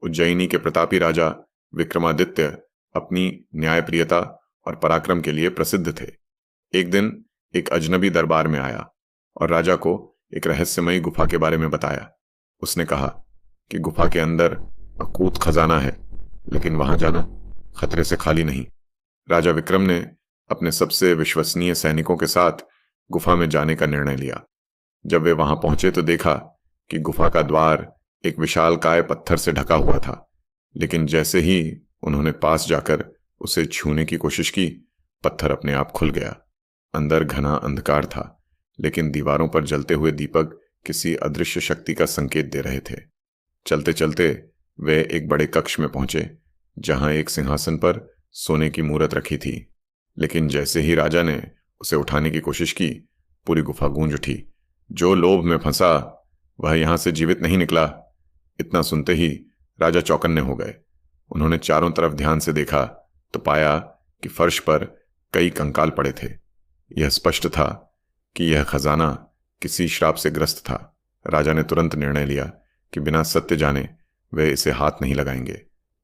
उज्जयिनी के प्रतापी राजा विक्रमादित्य अपनी न्यायप्रियता और पराक्रम के लिए प्रसिद्ध थे। एक दिन एक अजनबी दरबार में आया और राजा को एक रहस्यमयी गुफा के बारे में बताया। उसने कहा कि गुफा के अंदर अकूत खजाना है, लेकिन वहां जाना खतरे से खाली नहीं। राजा विक्रम ने अपने सबसे विश्वसनीय सैनिकों के साथ गुफा में जाने का निर्णय लिया। जब वे वहां पहुंचे तो देखा कि गुफा का द्वार एक विशालकाय पत्थर से ढका हुआ था, लेकिन जैसे ही उन्होंने पास जाकर उसे छूने की कोशिश की, पत्थर अपने आप खुल गया। अंदर घना अंधकार था, लेकिन दीवारों पर जलते हुए दीपक किसी अदृश्य शक्ति का संकेत दे रहे थे। चलते चलते वे एक बड़े कक्ष में पहुंचे, जहां एक सिंहासन पर सोने की मूरत रखी थी। लेकिन जैसे ही राजा ने उसे उठाने की कोशिश की, पूरी गुफा गूंज उठी। जो लोभ में फंसा वह यहां से जीवित नहीं निकला। इतना सुनते ही राजा चौकन्ने हो गए। उन्होंने चारों तरफ ध्यान से देखा तो पाया कि फर्श पर कई कंकाल पड़े थे। यह स्पष्ट था कि यह खजाना किसी श्राप से ग्रस्त था। राजा ने तुरंत निर्णय लिया कि बिना सत्य जाने वे इसे हाथ नहीं लगाएंगे।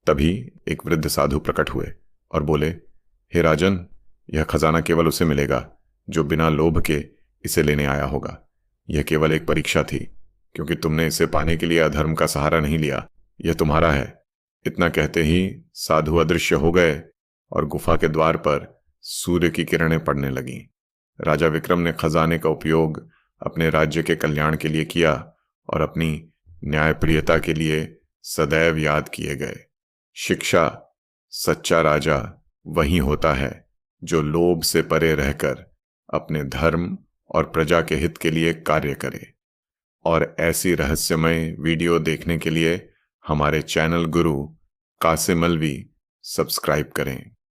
तभी एक वृद्ध साधु प्रकट हुए और बोले, हे राजन, यह खजाना केवल उसे मिलेगा जो बिना लोभ के इसे लेने आया होगा। यह केवल एक परीक्षा थी, क्योंकि तुमने इसे पाने के लिए अधर्म का सहारा नहीं लिया। यह तुम्हारा है। इतना कहते ही साधु अदृश्य हो गए और गुफा के द्वार पर सूर्य की किरणें पड़ने लगीं। राजा विक्रम ने खजाने का उपयोग अपने राज्य के कल्याण के लिए किया और अपनी न्यायप्रियता के लिए सदैव याद किए गए। शिक्षा: सच्चा राजा वही होता है जो लोभ से परे रहकर अपने धर्म और प्रजा के हित के लिए कार्य करे। और ऐसी रहस्यमय वीडियो देखने के लिए हमारे चैनल गुरु कासिम अलवी सब्सक्राइब करें।